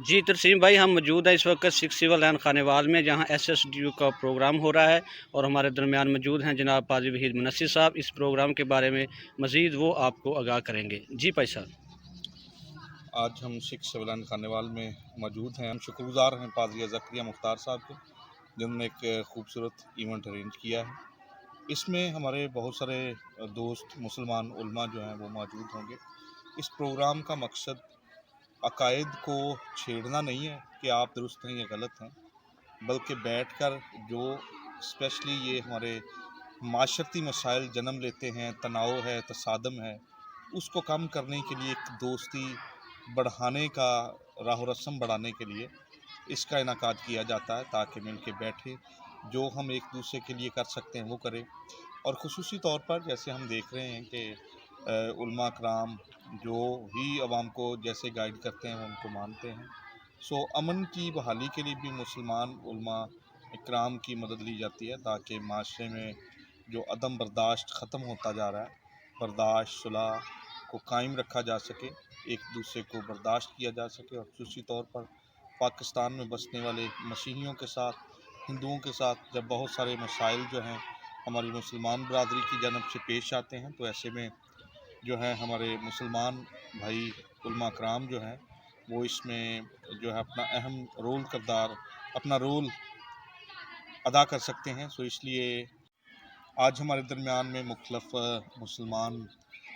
जी तरसीम भाई, हम मौजूद हैं इस वक्त सिक्स सिविल लाइन खानेवाल में, जहां SSDU का प्रोग्राम हो रहा है और हमारे दरमियान मौजूद हैं जनाब पाजी वहीद मुनस्सिर साहब। इस प्रोग्राम के बारे में मज़ीद वो आपको आगाह करेंगे। जी भाई साहब। आज हम सिक्स सिविल लाइन खानेवाल में मौजूद हैं। हम शुक्रगुजार हैं पादरी ज़करिया मुख्तार साहब के, जिन्होंने एक खूबसूरत इवेंट अरेंज किया है। इसमें हमारे बहुत सारे दोस्त मुसलमान उलमा जो हैं वो मौजूद होंगे। इस प्रोग्राम का मकसद अकायद को छेड़ना नहीं है कि आप दुरुस्त हैं या गलत हैं, बल्कि बैठकर जो स्पेशली ये हमारे माशरती मसाइल जन्म लेते हैं, तनाव है, तसादम है, उसको कम करने के लिए, एक दोस्ती बढ़ाने का, राह रस्म बढ़ाने के लिए इसका इनाकाद किया जाता है, ताकि मिल के बैठे जो हम एक दूसरे के लिए कर सकते हैं वो करें। और ख़ुसूसी तौर पर जैसे हम देख रहे हैं कि उलमा कराम जो ही अवाम को जैसे गाइड करते हैं उनको मानते हैं। सो अमन की बहाली के लिए भी मुसलमान उलमा इकराम की मदद ली जाती है, ताकि माशरे में जो अदम बर्दाश्त ख़त्म होता जा रहा है, बर्दाश्त सुलह को कायम रखा जा सके, एक दूसरे को बर्दाश्त किया जा सके। और ख़ुसूसी तौर पर पाकिस्तान में बसने वाले मसीहियों के साथ, हिंदुओं के साथ जब बहुत सारे मसाइल जो हैं हमारी मुसलमान बरादरी की जानब से पेश आते हैं, तो ऐसे में जो है हमारे मुसलमान भाई उलमा कराम जो हैं वो इसमें जो है अपना रोल अदा कर सकते हैं। सो इसलिए आज हमारे दरमियान में मुख्तलिफ मुसलमान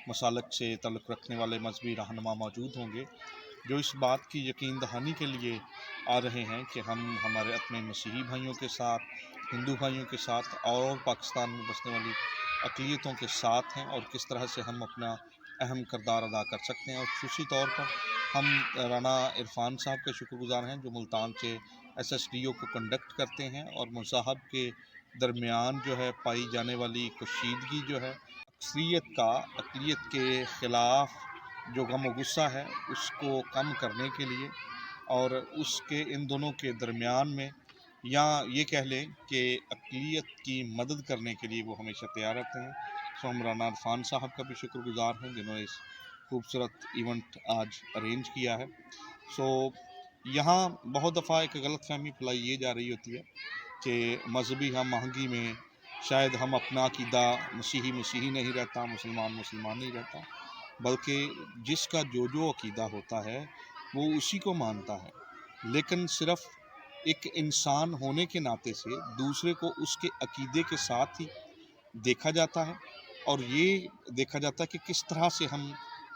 मसालक से ताल्लुक़ रखने वाले मजहबी रहनुमा मौजूद होंगे, जो इस बात की यकीन दहानी के लिए आ रहे हैं कि हम हमारे अपने मसीही भाइयों के साथ, हिंदू भाइयों के साथ और पाकिस्तान में बसने वाली अक़लियतों के साथ हैं, और किस तरह से हम अपना अहम किरदार अदा कर सकते हैं। और ख़ुसूसी तौर पर हम राना इरफान साहब के शुक्रगुज़ार हैं, जो मुल्तान से SSDO को कंडक्ट करते हैं, और मज़हब के दरमियान जो है पाई जाने वाली कशीदगी जो है अक़लियत के ख़िलाफ़ जो गम व गुस्सा है उसको कम करने के लिए, और उसके इन दोनों के दरमियान में, या ये कह लें कि अक़लियत की मदद करने के लिए वो हमेशा तैयार रहते हैं। सो हम राना इरफान साहब का भी शुक्रगुज़ार हैं, जिन्होंने इस खूबसूरत इवेंट आज अरेंज किया है। सो यहाँ बहुत दफ़ा एक गलतफ़हमी फैलाई ये जा रही होती है कि मजहबी हम महंगी में शायद हम अपना अक़ीदा मसीही नहीं रहता, मुसलमान नहीं रहता, बल्कि जिसका जो अक़ीदा होता है वो उसी को मानता है। लेकिन सिर्फ़ एक इंसान होने के नाते से दूसरे को उसके अक़ीदे के साथ ही देखा जाता है, और ये देखा जाता है कि किस तरह से हम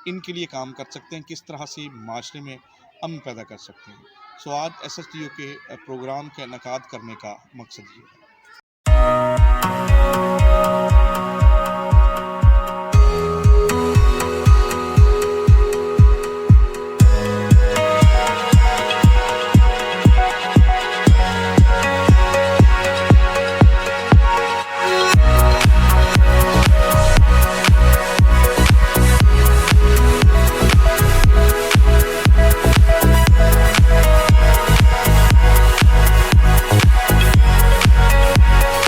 इनके लिए काम कर सकते हैं, किस तरह से माशरे में अमन पैदा कर सकते हैं। सो आज SSDO के प्रोग्राम का इनेकाद करने का मकसद ये है।